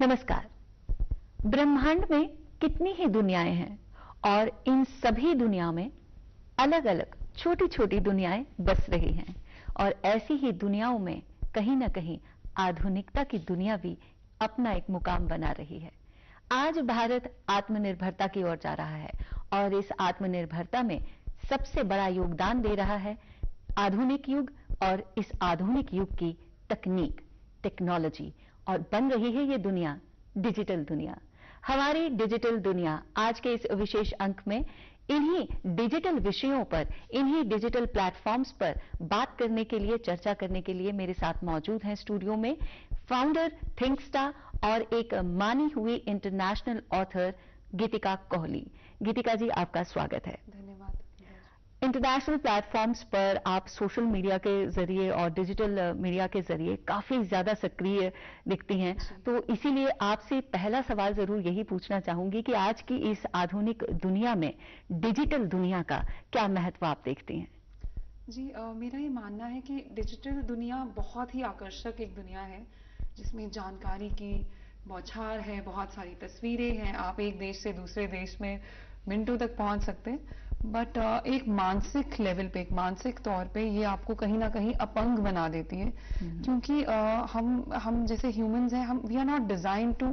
नमस्कार। ब्रह्मांड में कितनी ही दुनियाएं हैं और इन सभी दुनिया में अलग अलग छोटी छोटी दुनियाएं बस रही हैं और ऐसी ही दुनियाओं में कहीं ना कहीं आधुनिकता की दुनिया भी अपना एक मुकाम बना रही है। आज भारत आत्मनिर्भरता की ओर जा रहा है और इस आत्मनिर्भरता में सबसे बड़ा योगदान दे रहा है आधुनिक युग और इस आधुनिक युग की तकनीक, टेक्नोलॉजी, और बन रही है ये दुनिया डिजिटल दुनिया। हमारी डिजिटल दुनिया आज के इस विशेष अंक में इन्हीं डिजिटल विषयों पर, इन्हीं डिजिटल प्लेटफॉर्म्स पर बात करने के लिए, चर्चा करने के लिए मेरे साथ मौजूद हैं स्टूडियो में फाउंडर थिंकस्टा और एक मानी हुई इंटरनेशनल ऑथर गीतिका कोहली। गीतिका जी, आपका स्वागत है। धन्यवाद। इंटरनेशनल प्लेटफॉर्म्स पर आप सोशल मीडिया के जरिए और डिजिटल मीडिया के जरिए काफी ज्यादा सक्रिय दिखती हैं, तो इसीलिए आपसे पहला सवाल जरूर यही पूछना चाहूंगी कि आज की इस आधुनिक दुनिया में डिजिटल दुनिया का क्या महत्व आप देखती हैं? जी, मेरा ये मानना है कि डिजिटल दुनिया बहुत ही आकर्षक एक दुनिया है जिसमें जानकारी की बौछार है, बहुत सारी तस्वीरें हैं, आप एक देश से दूसरे देश में मिनटों तक पहुंच सकते हैं। बट एक मानसिक लेवल पे, एक मानसिक तौर पे ये आपको कहीं ना कहीं अपंग बना देती है, क्योंकि हम जैसे ह्यूमंस हैं, हम we are not design to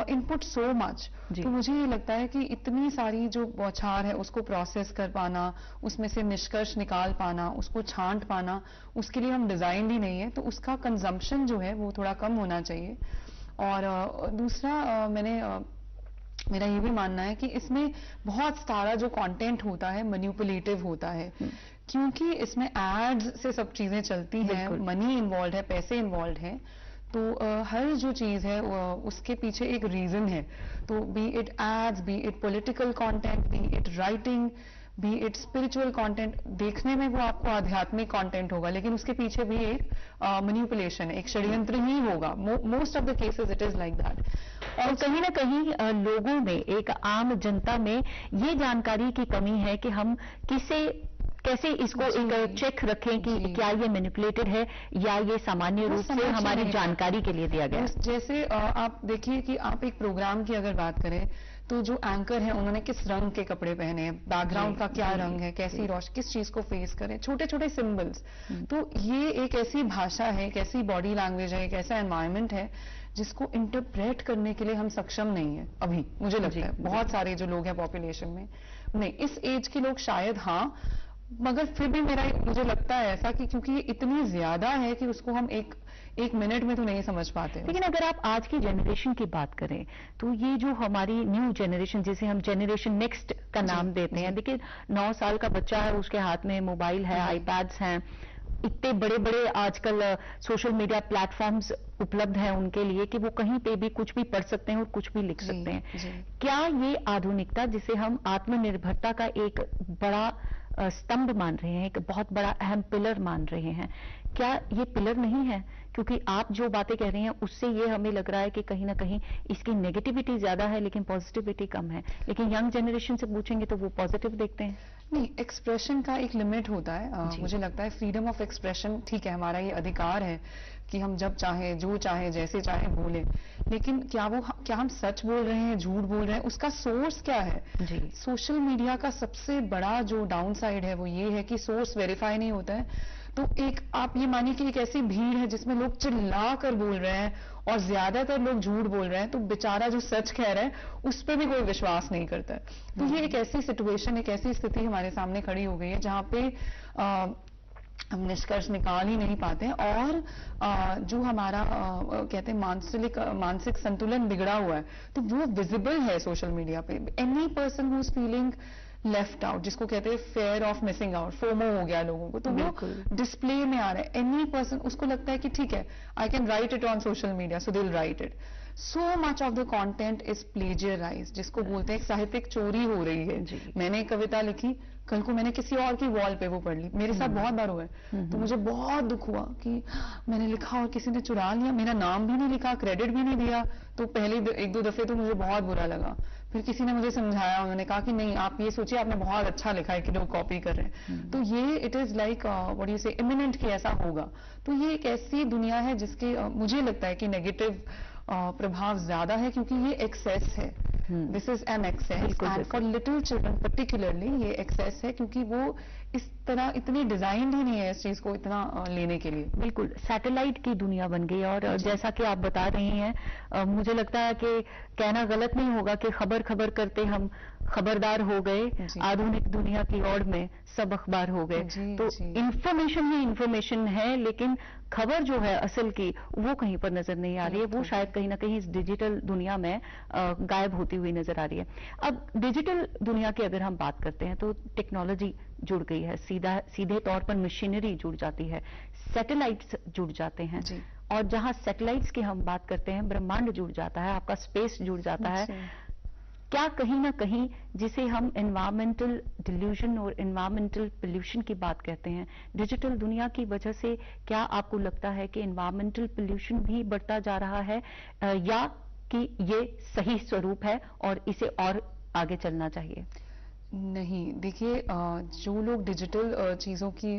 input so much. तो मुझे ये लगता है कि इतनी सारी जो बौछार है उसको प्रोसेस कर पाना, उसमें से निष्कर्ष निकाल पाना, उसको छांट पाना, उसके लिए हम डिजाइन ही नहीं है। तो उसका कंजम्पशन जो है वो थोड़ा कम होना चाहिए। और दूसरा मेरा ये भी मानना है कि इसमें बहुत सारा जो कंटेंट होता है मैनिपुलेटिव होता है, क्योंकि इसमें एड्स से सब चीजें चलती हैं, मनी इन्वॉल्व है, पैसे इन्वॉल्व है। तो हर जो चीज है उसके पीछे एक रीजन है। तो B it adds, B it political content, B it writing, B it spiritual content, देखने में वो आपको आध्यात्मिक कंटेंट होगा लेकिन उसके पीछे भी एक मैनिपुलेशन है, एक षड्यंत्र ही होगा। Most of the cases it is like that. और कहीं ना कहीं लोगों में, एक आम जनता में ये जानकारी की कमी है कि हम कैसे इसको एक चेक रखें कि क्या ये मैनिपुलेटेड है या ये सामान्य रूप से हमारी जानकारी के लिए दिया गया है। जैसे आप देखिए कि आप एक प्रोग्राम की अगर बात करें तो जो एंकर हैं उन्होंने किस रंग के कपड़े पहने हैं, बैकग्राउंड का क्या रंग है, कैसी रोशनी, किस चीज को फेस करें, छोटे छोटे सिंबल्स। तो ये एक ऐसी भाषा है, एक ऐसी बॉडी लैंग्वेज है, एक ऐसा एनवायरनमेंट है जिसको इंटरप्रेट करने के लिए हम सक्षम नहीं है अभी। मुझे लगता है बहुत सारे जो लोग हैं पॉपुलेशन में, नहीं, इस एज के लोग शायद हाँ, मगर फिर भी मुझे लगता है ऐसा कि क्योंकि ये इतनी ज्यादा है कि उसको हम एक मिनट में तो नहीं समझ पाते। लेकिन अगर आप आज की जनरेशन की बात करें तो ये जो हमारी न्यू जनरेशन, जिसे हम जनरेशन नेक्स्ट का नाम देते हैं, देखिए 9 साल का बच्चा है, उसके हाथ में मोबाइल है, आईपैड्स हैं, इतने बड़े बड़े आजकल सोशल मीडिया प्लेटफॉर्म्स उपलब्ध हैं उनके लिए कि वो कहीं पे भी कुछ भी पढ़ सकते हैं और कुछ भी लिख सकते हैं। क्या ये आधुनिकता, जिसे हम आत्मनिर्भरता का एक बड़ा स्तंभ मान रहे हैं, एक बहुत बड़ा अहम पिलर मान रहे हैं, क्या ये पिलर नहीं है? क्योंकि आप जो बातें कह रही हैं उससे ये हमें लग रहा है कि कहीं ना कहीं इसकी नेगेटिविटी ज्यादा है लेकिन पॉजिटिविटी कम है। लेकिन यंग जनरेशन से पूछेंगे तो वो पॉजिटिव देखते हैं। नहीं, एक्सप्रेशन का एक लिमिट होता है। मुझे लगता है फ्रीडम ऑफ एक्सप्रेशन ठीक है, हमारा ये अधिकार है कि हम जब चाहे, जो चाहे, जैसे चाहे बोले, लेकिन क्या हम सच बोल रहे हैं, झूठ बोल रहे हैं, उसका सोर्स क्या है? सोशल मीडिया का सबसे बड़ा जो डाउन साइड है वो ये है कि सोर्स वेरीफाई नहीं होता है। तो एक आप ये मानिए कि एक ऐसी भीड़ है जिसमें लोग चिल्ला कर बोल रहे हैं और ज्यादातर लोग झूठ बोल रहे हैं, तो बेचारा जो सच कह रहा है उस पर भी कोई विश्वास नहीं करता है। तो ये एक ऐसी सिचुएशन, एक ऐसी स्थिति हमारे सामने खड़ी हो गई है जहां पे हम निष्कर्ष निकाल ही नहीं पाते हैं। और जो हमारा कहते हैं मानसिक संतुलन बिगड़ा हुआ है, तो वो विजिबल है सोशल मीडिया पे। Any person who is feeling left out, जिसको कहते हैं fair of missing out, FOMO हो गया लोगों को, तो वो डिस्प्ले में आ रहा है। एनी पर्सन, उसको लगता है कि ठीक है, I can write it on social media, so they will write it. So much of the content is plagiarised, जिसको बोलते हैं साहित्यिक चोरी हो रही है। मैंने एक कविता लिखी, कल को मैंने किसी और की वॉल पे वो पढ़ ली, मेरे साथ बहुत बार हुआ है, तो मुझे बहुत दुख हुआ कि मैंने लिखा और किसी ने चुरा लिया, मेरा नाम भी नहीं लिखा, क्रेडिट भी नहीं दिया। तो पहले 1-2 दफे तो मुझे बहुत बुरा लगा। फिर किसी ने मुझे समझाया, उन्होंने कहा कि नहीं, आप ये सोचिए, आपने बहुत अच्छा लिखा है कि लोग कॉपी कर रहे हैं। तो ये it is like what you से इमिनेंट कि ऐसा होगा। तो ये एक ऐसी दुनिया है जिसके मुझे लगता है कि नेगेटिव प्रभाव ज्यादा है क्योंकि ये एक्सेस है। This is an excess and for little children particularly ये एक्सेस है क्योंकि वो इस तरह इतनी डिजाइन ही नहीं है इस चीज को इतना लेने के लिए। बिल्कुल सैटेलाइट की दुनिया बन गई और जैसा कि आप बता रही हैं मुझे लगता है कि कहना गलत नहीं होगा कि खबर करते हम खबरदार हो गए, आधुनिक दुनिया की ओर में सब अखबार हो गए। तो इंफॉर्मेशन ही इंफॉर्मेशन है, लेकिन खबर जो है असल की वो कहीं पर नजर नहीं आ रही है, वो शायद कहीं ना कहीं इस डिजिटल दुनिया में गायब होती हुई नजर आ रही है। अब डिजिटल दुनिया की अगर हम बात करते हैं तो टेक्नोलॉजी जुड़ गई है, सीधे तौर पर मशीनरी जुड़ जाती है, सैटेलाइट्स जुड़ जाते हैं, और जहां सैटेलाइट्स की हम बात करते हैं ब्रह्मांड जुड़ जाता है, आपका स्पेस जुड़ जाता है। क्या कहीं ना कहीं जिसे हम एनवायरमेंटल डिल्यूजन और एनवायरमेंटल पोल्यूशन की बात कहते हैं, डिजिटल दुनिया की वजह से क्या आपको लगता है कि एनवायरमेंटल पोल्यूशन भी बढ़ता जा रहा है या कि ये सही स्वरूप है और इसे और आगे चलना चाहिए? नहीं, देखिए जो लोग डिजिटल चीजों की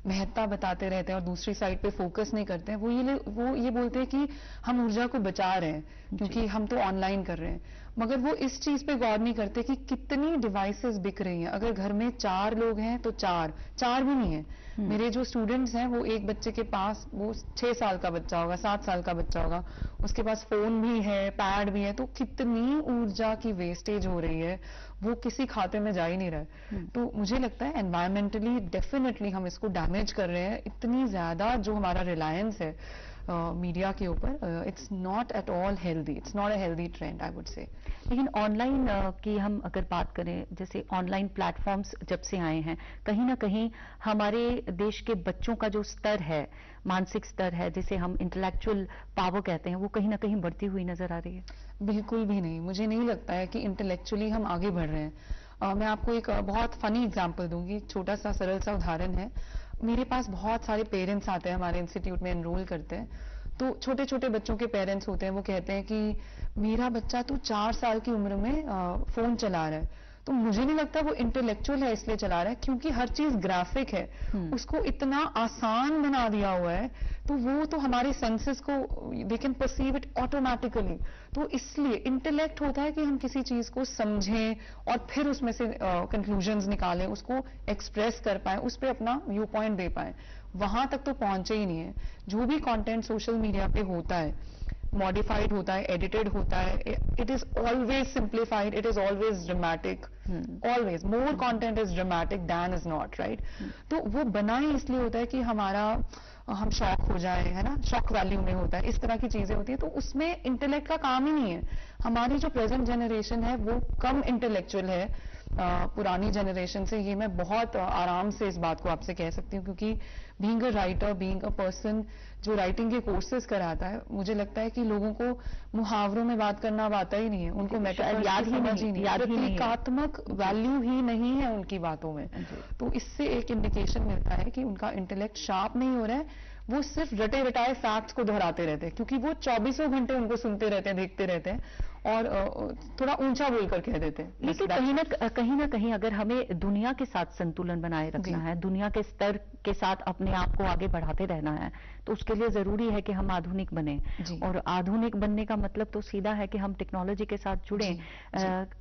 महत्ता बताते रहते हैं और दूसरी साइड पे फोकस नहीं करते हैं, वो ये बोलते हैं कि हम ऊर्जा को बचा रहे हैं क्योंकि हम तो ऑनलाइन कर रहे हैं, मगर वो इस चीज पे गौर नहीं करते कि कितनी डिवाइसेस बिक रही हैं। अगर घर में 4 लोग हैं तो चार भी नहीं है। मेरे जो स्टूडेंट्स हैं वो एक बच्चे के पास वो 6 साल का बच्चा होगा, 7 साल का बच्चा होगा, उसके पास फोन भी है, पैड भी है, तो कितनी ऊर्जा की वेस्टेज हो रही है, वो किसी खाते में जा ही नहीं रहा है। तो मुझे लगता है एनवायरमेंटली डेफिनेटली हम इसको डैमेज कर रहे हैं। इतनी ज्यादा जो हमारा रिलायंस है मीडिया के ऊपर, it's not at all healthy, it's not a healthy trend I would say. लेकिन ऑनलाइन की हम अगर बात करें, जैसे ऑनलाइन प्लेटफॉर्म्स जब से आए हैं, कहीं ना कहीं हमारे देश के बच्चों का जो स्तर है, मानसिक स्तर है, जिसे हम इंटेलेक्चुअल पावर कहते हैं, वो कहीं ना कहीं बढ़ती हुई नजर आ रही है। बिल्कुल भी नहीं, मुझे नहीं लगता है कि इंटेलेक्चुअली हम आगे बढ़ रहे हैं। मैं आपको एक बहुत फनी एग्जांपल दूंगी, एक छोटा सा सरल सा उदाहरण है। मेरे पास बहुत सारे पेरेंट्स आते हैं, हमारे इंस्टीट्यूट में एनरोल करते हैं, तो छोटे छोटे बच्चों के पेरेंट्स होते हैं, वो कहते हैं कि मेरा बच्चा तो 4 साल की उम्र में फोन चला रहा है। तो मुझे नहीं लगता वो इंटेलेक्चुअल है इसलिए चला रहा है, क्योंकि हर चीज ग्राफिक है, उसको इतना आसान बना दिया हुआ है, तो वो तो हमारे सेंसेस को they can perceive it automatically. तो इसलिए इंटेलेक्ट होता है कि हम किसी चीज को समझें और फिर उसमें से कंक्लूजन्स निकालें, उसको एक्सप्रेस कर पाए, उस पर अपना व्यू पॉइंट दे पाए। वहां तक तो पहुंचे ही नहीं है। जो भी कंटेंट सोशल मीडिया पे होता है, मॉडिफाइड होता है, एडिटेड होता है, it is always simplified, it is always dramatic, always more content is dramatic than is not, right. तो वो बना ही इसलिए होता है कि हम शॉक हो जाए, है ना, शॉक वैल्यू में होता है, इस तरह की चीजें होती है। तो उसमें इंटेलेक्ट का काम ही नहीं है। हमारी जो प्रेजेंट जनरेशन है वो कम इंटेलेक्चुअल है पुरानी जनरेशन से। ये मैं बहुत आराम से इस बात को आपसे कह सकती हूँ, क्योंकि being a writer, being a person जो राइटिंग के कोर्सेज कराता है, मुझे लगता है कि लोगों को मुहावरों में बात करना अब आता ही नहीं है, उनको मेटाफर्स याद ही नहीं, प्रतीकात्मक वैल्यू ही नहीं है उनकी बातों में। तो इससे एक इंडिकेशन मिलता है कि उनका इंटेलेक्ट शार्प नहीं हो रहा है, वो सिर्फ रटे रटाए फैक्ट्स को दोहराते रहते हैं, क्योंकि वो 24 घंटे उनको सुनते रहते हैं, देखते रहते हैं और थोड़ा ऊंचा बोलकर कह देते हैं। लेकिन कहीं ना कहीं अगर हमें दुनिया के साथ संतुलन बनाए रखना है, दुनिया के स्तर के साथ अपने आप को आगे बढ़ाते रहना है, तो उसके लिए जरूरी है कि हम आधुनिक बने। और आधुनिक बनने का मतलब तो सीधा है कि हम टेक्नोलॉजी के साथ जुड़े।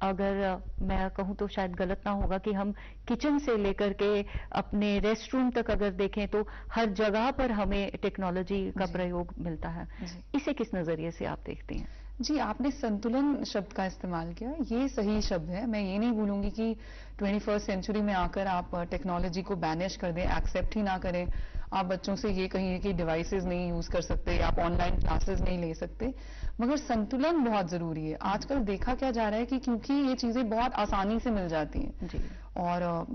अगर मैं कहूं तो शायद गलत ना होगा कि हम किचन से लेकर के अपने रेस्ट रूम तक अगर देखें तो हर जगह पर हमें टेक्नोलॉजी का प्रयोग मिलता है। इसे किस नजरिए से आप देखते हैं? जी, आपने संतुलन शब्द का इस्तेमाल किया, ये सही शब्द है। मैं ये नहीं बोलूंगी कि 21st सेंचुरी में आकर आप टेक्नोलॉजी को बैनिश कर दें, एक्सेप्ट ही ना करें। आप बच्चों से ये कहिए कि डिवाइसेस नहीं यूज कर सकते, आप ऑनलाइन क्लासेस नहीं ले सकते, मगर संतुलन बहुत जरूरी है। आजकल देखा क्या जा रहा है कि क्योंकि ये चीजें बहुत आसानी से मिल जाती हैं और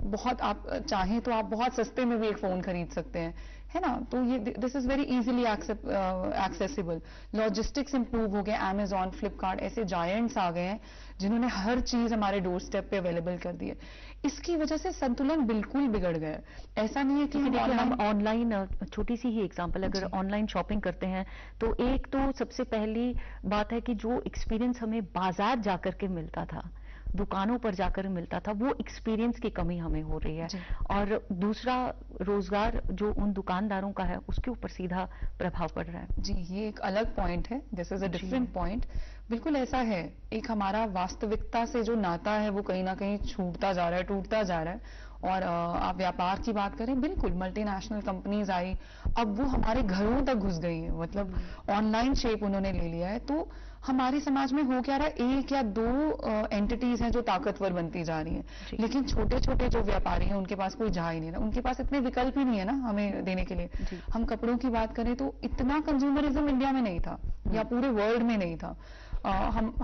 बहुत आप चाहें तो आप बहुत सस्ते में भी एक फोन खरीद सकते हैं, है ना। तो ये this is very easily accessible. Logistics improve हो गए, अमेजॉन, फ्लिपकार्ट ऐसे जायंट्स आ गए हैं जिन्होंने हर चीज हमारे डोर स्टेप पे अवेलेबल कर दी है। इसकी वजह से संतुलन बिल्कुल बिगड़ गया है। ऐसा नहीं है कि हम ऑनलाइन, छोटी सी ही एग्जांपल, अगर ऑनलाइन शॉपिंग करते हैं तो एक तो सबसे पहली बात है कि जो एक्सपीरियंस हमें बाजार जाकर के मिलता था दुकानों पर जाकर मिलता था, वो एक्सपीरियंस की कमी हमें हो रही है। और दूसरा, रोजगार जो उन दुकानदारों का है उसके ऊपर सीधा प्रभाव पड़ रहा है। जी, ये एक अलग पॉइंट है, this is a different point. बिल्कुल ऐसा है, एक हमारा वास्तविकता से जो नाता है वो कहीं ना कहीं छूटता जा रहा है, टूटता जा रहा है। और आप व्यापार की बात करें, बिल्कुल मल्टीनेशनल कंपनीज आई, अब वो हमारे घरों तक घुस गई है, मतलब ऑनलाइन शेप उन्होंने ले लिया है। तो हमारे समाज में हो क्या रहा है, एक या दो एंटिटीज हैं जो ताकतवर बनती जा रही हैं, लेकिन छोटे छोटे जो व्यापारी हैं उनके पास कोई जा ही नहीं रहा, उनके पास इतने विकल्प ही नहीं है ना हमें देने के लिए। हम कपड़ों की बात करें तो इतना कंज्यूमरिज्म इंडिया में नहीं था, या पूरे वर्ल्ड में नहीं था।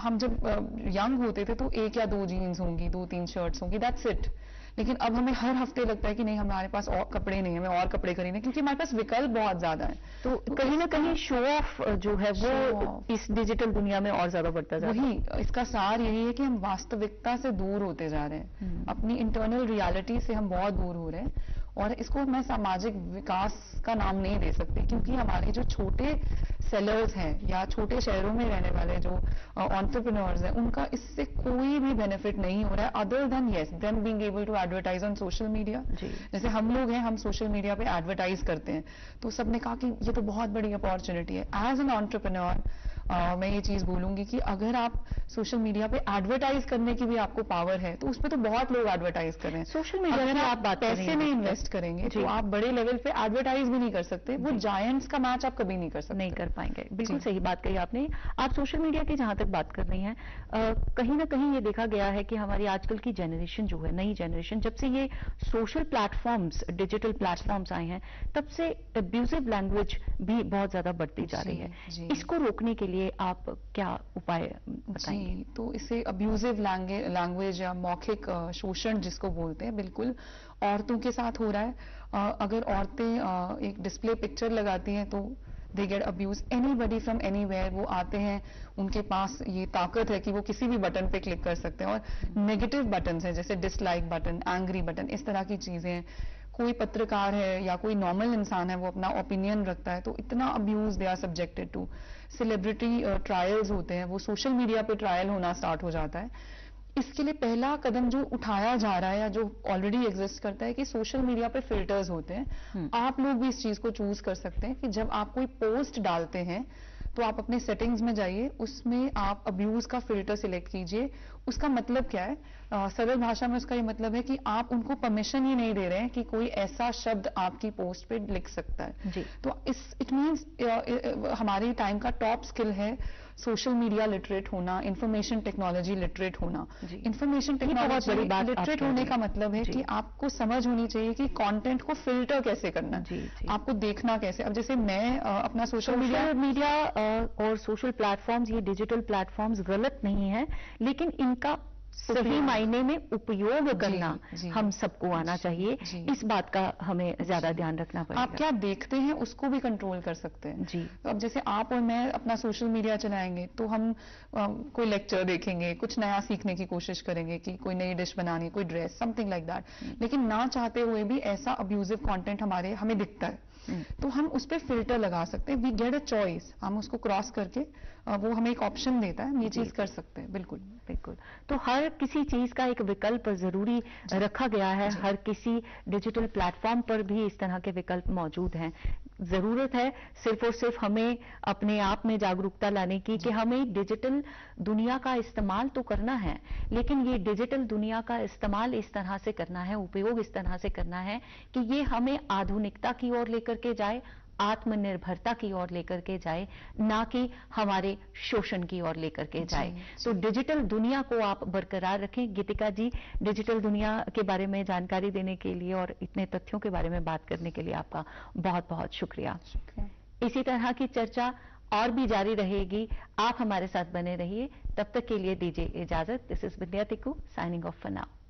हम जब यंग होते थे तो एक या दो जीन्स होंगी, दो तीन शर्ट्स होंगी, दैट्स इट। लेकिन अब हमें हर हफ्ते लगता है कि नहीं, हमारे पास और कपड़े नहीं है, हमें और कपड़े खरीदने, क्योंकि हमारे पास विकल्प बहुत ज्यादा है। तो कहीं ना कहीं शो ऑफ जो है वो इस डिजिटल दुनिया में और ज्यादा बढ़ता जा रहा है। वही इसका सार यही है कि हम वास्तविकता से दूर होते जा रहे हैं, अपनी इंटरनल रियलिटी से हम बहुत दूर हो रहे हैं। और इसको मैं सामाजिक विकास का नाम नहीं दे सकती, क्योंकि हमारे जो छोटे सेलर्स हैं या छोटे शहरों में रहने वाले जो एंटरप्रेन्योर्स हैं, उनका इससे कोई भी बेनिफिट नहीं हो रहा है, other than yes them being able to advertise on social media. जैसे हम लोग हैं, हम सोशल मीडिया पे एडवर्टाइज करते हैं, तो सबने कहा कि ये तो बहुत बड़ी अपॉर्चुनिटी है। एज एन एंटरप्रेन्योर मैं ये चीज बोलूंगी कि अगर आप सोशल मीडिया पे एडवर्टाइज करने की भी आपको पावर है, तो उसमें तो बहुत लोग एडवर्टाइज कर रहे हैं। सोशल मीडिया में आप पैसे नहीं इन्वेस्ट करेंगे तो आप बड़े लेवल पे एडवर्टाइज भी नहीं कर सकते, वो जायंट्स का मैच आप कभी नहीं कर सकते, नहीं कर पाएंगे। बिल्कुल सही बात कही आपने। आप सोशल मीडिया की जहां तक बात कर रही हैं, कहीं ना कहीं ये देखा गया है कि हमारी आजकल की जनरेशन जो है, नई जनरेशन, जब से ये सोशल प्लेटफॉर्म्स, डिजिटल प्लेटफॉर्म्स आए हैं, तब से अब्यूजिव लैंग्वेज भी बहुत ज्यादा बढ़ती जा रही है। इसको रोकने के लिए आप क्या उपाय बताएंगे? तो इसे अब्यूजिव लैंग्वेज या मौखिक शोषण जिसको बोलते हैं, बिल्कुल औरतों के साथ हो रहा है। अगर औरतें एक डिस्प्ले पिक्चर लगाती हैं तो they get abuse, anybody from anywhere वो आते हैं, उनके पास ये ताकत है कि वो किसी भी बटन पे क्लिक कर सकते हैं। और नेगेटिव बटन हैं जैसे डिसलाइक बटन, एंग्री बटन, इस तरह की चीजें हैं। कोई पत्रकार है या कोई नॉर्मल इंसान है, वो अपना ओपिनियन रखता है तो इतना abuse they are subjected to. Celebrity trials होते हैं, वो सोशल मीडिया पे ट्रायल होना स्टार्ट हो जाता है। इसके लिए पहला कदम जो उठाया जा रहा है या जो ऑलरेडी एग्जिस्ट करता है कि सोशल मीडिया पे फिल्टर्स होते हैं। आप लोग भी इस चीज को चूज कर सकते हैं कि जब आप कोई पोस्ट डालते हैं तो आप अपने सेटिंग्स में जाइए, उसमें आप अब्यूज का फिल्टर सिलेक्ट कीजिए। उसका मतलब क्या है? सरल भाषा में उसका ये मतलब है कि आप उनको परमिशन ही नहीं दे रहे हैं कि कोई ऐसा शब्द आपकी पोस्ट पे लिख सकता है जी। तो इट मीन्स हमारी टाइम का टॉप स्किल है सोशल मीडिया लिटरेट होना, इंफॉर्मेशन टेक्नोलॉजी लिटरेट होना। इंफॉर्मेशन टेक्नोलॉजी लिटरेट होने का मतलब है कि आपको समझ होनी चाहिए कि कंटेंट को फिल्टर कैसे करना है, आपको देखना कैसे। अब जैसे मैं अपना सोशल मीडिया और सोशल प्लेटफॉर्म्स, ये डिजिटल प्लेटफॉर्म्स गलत नहीं है, लेकिन इनका सही मायने में उपयोग करना हम सबको आना चाहिए। इस बात का हमें ज्यादा ध्यान रखना पड़ेगा। आप क्या देखते हैं उसको भी कंट्रोल कर सकते हैं जी। तो अब जैसे आप और मैं अपना सोशल मीडिया चलाएंगे तो हम कोई लेक्चर देखेंगे, कुछ नया सीखने की कोशिश करेंगे कि कोई नई डिश बनानी, कोई ड्रेस, समथिंग लाइक दैट, लेकिन ना चाहते हुए भी ऐसा अब्यूजिव कंटेंट हमें दिखता है तो हम उस पर फिल्टर लगा सकते हैं। वी गेट अ चॉइस, हम उसको क्रॉस करके वो हमें एक ऑप्शन देता है, हम ये चीज कर सकते हैं। बिल्कुल बिल्कुल। तो हर किसी चीज का एक विकल्प जरूरी रखा गया है, हर किसी डिजिटल प्लेटफॉर्म पर भी इस तरह के विकल्प मौजूद हैं। जरूरत है सिर्फ और सिर्फ हमें अपने आप में जागरूकता लाने की कि हमें डिजिटल दुनिया का इस्तेमाल तो करना है, लेकिन ये डिजिटल दुनिया का इस्तेमाल इस तरह से करना है, उपयोग इस तरह से करना है कि ये हमें आधुनिकता की ओर लेकर के जाए, आत्मनिर्भरता की ओर लेकर के जाए, ना कि हमारे शोषण की ओर लेकर के जाए। तो डिजिटल दुनिया को आप बरकरार रखें। गीतिका जी, डिजिटल दुनिया के बारे में जानकारी देने के लिए और इतने तथ्यों के बारे में बात करने के लिए आपका बहुत बहुत शुक्रिया। इसी तरह की चर्चा और भी जारी रहेगी, आप हमारे साथ बने रहिए। तब तक के लिए दीजिए इजाजत। This is Vidya Tikku signing off for now.